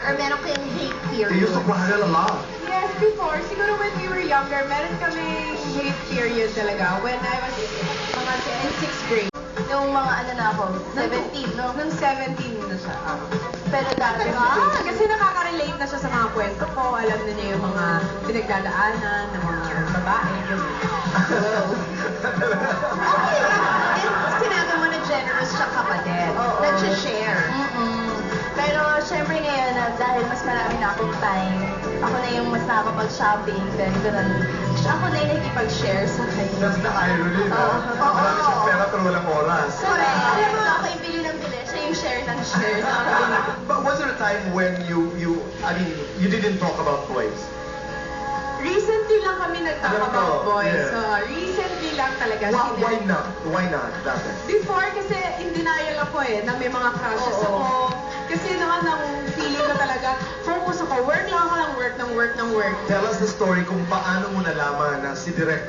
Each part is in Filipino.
Or meron kayong hate period? They used to quarrel a lot. Yes, before. Siguro when we were younger, meron kami hate period talaga. When I was mga in 6th grade. Nung mga ano na ako, 17, no? Nung 17 na siya. Pero dati Kasi nakaka-relate na siya sa mga kwento ko. Alam na niya yung mga pinagdadaanan ng mga babae. Okay. And sinabi mo na generous siya kapatid. Nag-share. Pero syempre ngayon, dahil mas marami na akong time, ako na yung mas nakakapag-shopping, then gano'n. Ako na yung nakikipag-share sa kanya. That's the irony, no? Marami siyang pera pero walang oras. Correct. Alam mo, ako yung bili ng bili, siya yung share ng share. But was there a time when I mean, you didn't talk about boys? Recently lang kami nag-talk about boys. Yeah. So, recently lang talaga. Why not? Why not? Dati? Before, kasi in denial ako na may mga crushes ako. Kasi naman, ang feeling ko talaga, focus ako, work lang ako ng work. Tell us the story kung paano mo nalaman na si Direk,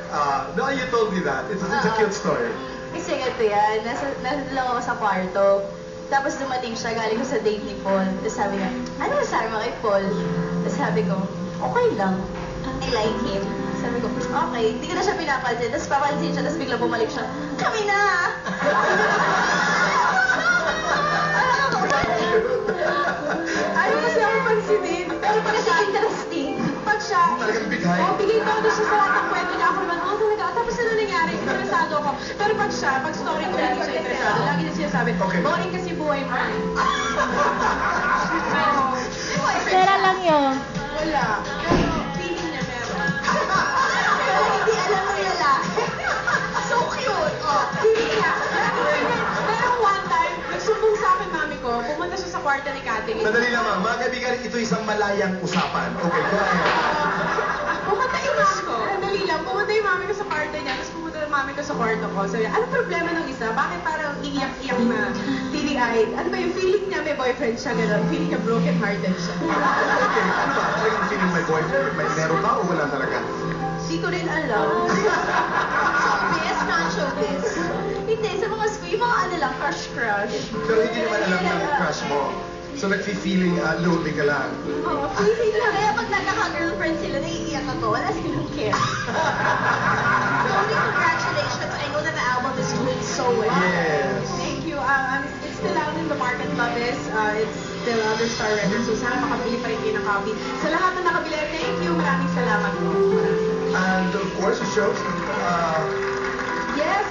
no, you told me that. It's a cute story. Kasi ganito yan, nasa lang ako sa kwarto. Tapos dumating siya, galing ko sa date ni Paul. Tapos sabi niya, ano masabi mo kay Paul? Tapos sabi ko, okay lang. I like him. Sabi ko, okay. Hindi ko na siya pinapansin. Tapos papansin siya, tapos bigla bumalik siya. Kami na! Ayaw kasi ako pansinin. Pero pag kasi interesting. Pag siya, Talagang bigay. bigay ko na siya sa lahat ng kwento niya. Ako naman, talaga. Tapos ano nangyari? Interesado ako. Pero pag siya, pag story ko, hindi siya interesado. Lagi na siya sabi, boring kasi buhay mo. Pera lang yun. Wala. Pero feeling niya meron. Pero hindi alam mo yung lalaki. So cute! Feeling niya. Pero one time, nagsumbong sa akin mami ko, pumunta siya sa kwarto ni Kating. Sandali lamang, mga kaibigan, ito isang malayang usapan. Okay, go ahead. Pumunta yung mami ko. Sandali lang, pumunta yung mami ko sa kwarto niya, tapos pumunta yung mami ko sa kwarto ko. Sabi niya, anong problema ng isa? Bakit parang iiyak-iyak na teary-eyed? Ano ba yung feeling niya may boyfriend siya, gano'n? Feeling niya broken-hearted siya. Okay, ano ba? Talagang feeling may boyfriend? May meron ba o wala talaga? Hindi ko rin alam. Showbiz, non-showbiz. Hindi, sa mga school, yung mga ano lang, crush. Pero hindi naman alam ng crush mo. So nag-feeling lonely ka lang. Oo, feeling na. Kaya pag nagkaka-girlfriend sila, naiiyak ako. Wala silang care. Tony, congratulations. I know that the album is doing so well. Yes. Thank you. It's still out in the market, Love Is. It's still Other Star Records. So sana makabili pa rin kayo ng copy. Sa lahat na nakabili, thank you. Maraming salamat po. And of course, the shows. Yes,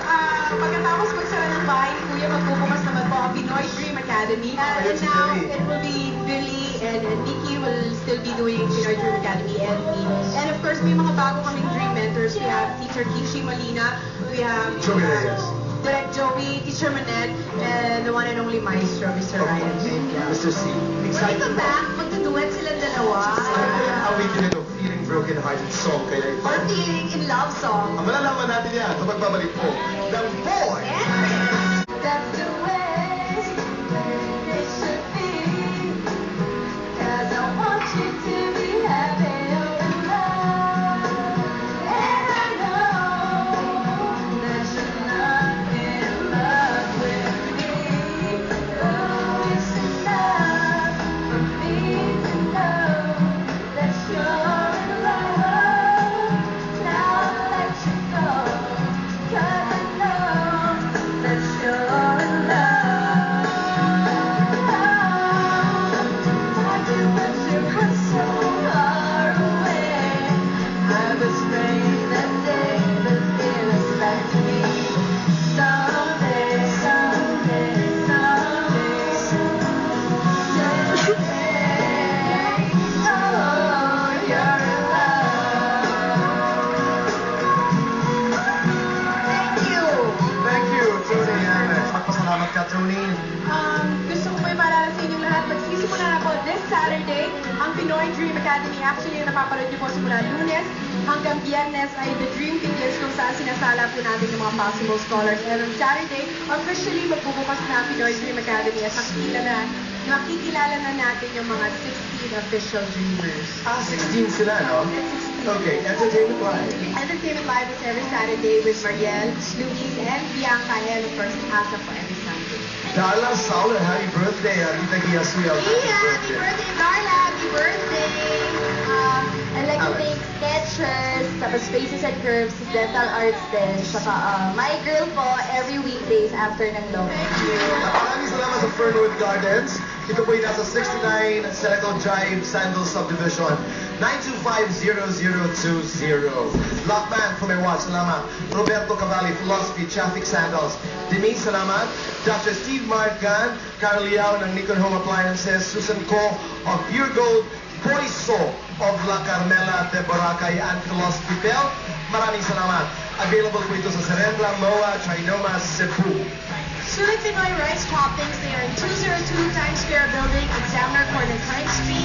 pagkatapos magsara ng bahay ni Kuya, magbubukas naman po ang Pinoy Dream Academy. And now, it will be Billy and Nikki will still be doing Pinoy Dream Academy and me. And of course, may mga bago kaming dream mentors. We have Teacher Kishi Molina. We have Joey Reyes. Direct Joey, Teacher Manette, and the one and only Maestro, Mr. Ryan. Mr. C. When you Excited come back, magduduet silang dalawa. Awitin ito, Feeling Broken Hearted song kaya ito. Or feeling in love song. Ang malalaman natin yan sa pagbabalik po ng Boy! And that's the way it should be. 'Cause I want you to be happy in love. And I know that you're not in love with me. Oh, it's enough for me to know that you're in love. Now I'll let you go. 'Cause I know that you're in love. Why do you run so far away? I was praying that day would give us back to me. Someday, someday, someday, oh, you're in love. Thank you. Thank you, Tony. Magpasalamat ka, Tony. Gusto ko po i-maalala sa inyong lahat, magsisimula na po this Saturday ang Pinoy Dream Academy. Actually, yung napapanood niyo po simula Lunes hanggang Biyernes ay The Dream Begins kung saan sinasala po natin yung mga possible scholars. And on Saturday, officially magbubukas na ang Pinoy Dream Academy at makikilala na natin yung mga 16 official dreamers. 16 sila, no? Okay, Entertainment Live. Entertainment Live is every Saturday with Marielle, Louise, and Bianca, and of course, Asa for every Sunday. Darla Sauler, happy birthday. Rita Giasuel, happy Happy birthday. birthday, Darla! birthday. I'd like to thank Skechers, tapos Faces and Curves, Dental Arts din, saka My Girl po, every weekdays after ng long. Maraming salamat sa Fernwood Gardens. Ito po yung nasa 69 Senecal Drive, Sandal Subdivision. 925-0020. Lockman, Pumewa, salamat. Roberto Cavalli, Philosophy, Traffic Sandals. Denise, salamat. Dr. Steve Margan, Carol Liao ng Nikon Home Appliances. Susan Ko of Pure Gold. Poiso of La Carmela de Boracay and Philosophy Bell. Maraming salamat. Available po ito sa Serendra, MOA, Trinoma, Cebu. Sulit Pinoy Rice Toppings, they are in 202 Times Square Building, Examiner Corner, Crime Street,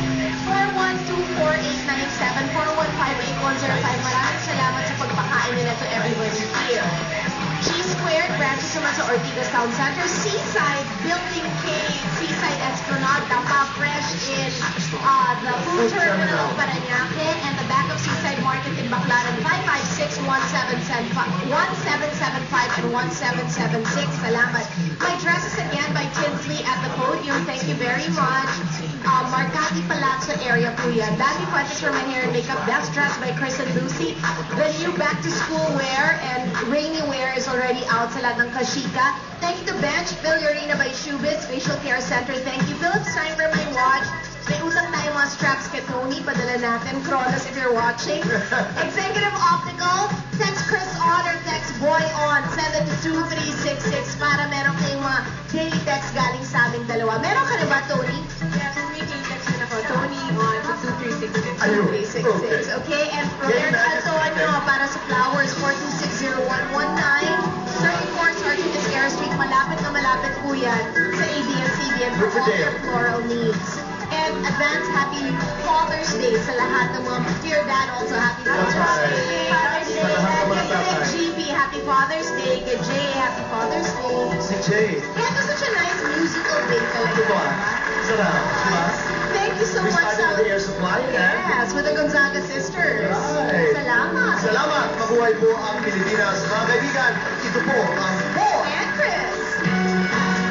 412-4897, 415-8105. Maraming salamat sa pagpakain nila to everybody here. Cheese Squared, branches naman sa Ortigas Town Center, Seaside, Building K, Seaside Esplanade, Tapa Fresh in the Food Terminal of Parañaque, and the back of Seaside Market in Baclaran, 556-1775 and 1776. Salamat. My dresses again by Tinsley at the podium. Thank you very much. Marcati Palazzo area po yan. Dami Fuentes for my hair and makeup. Best dress by Chris and Lucy. The new back to school wear and rainy wear is already out sa lahat ng Kashika. Thank you to Bench, Arena by Shoebits, Facial Care Center. Thank you. Philip Stein for my watch. May utang tayo mga straps kay Tony. Padala natin. Kronos if you're watching. Executive Optical. Text Chris on or text Boy on. Send it to 2366 para meron kayong mga daily text galing sa aming dalawa. Meron ka na ba, Tony? Yes, may text na ako. Tony on to 2366. Ayun. 2366. Okay, and Roberto Antonio para sa flowers, 4260119. 34 Sergeant Esquerra Street, malapit na malapit po yan sa ABS-CBN for all your floral needs. And advance happy Father's Day sa lahat ng mga dear dad also happy Father's Day. Father's Day. Kay GP, happy Father's Day. Kay Jay, happy Father's Day. Si Jay. Yeah, it was such a nice musical day talaga. Ito ba? Sarap. Diba? Thank you so We much. started with the Air Supply and... Yes, with the Gonzaga sisters. Right. Salamat. Salamat. Mabuhay po ang Pilipinas. Mga kaibigan, ito po ang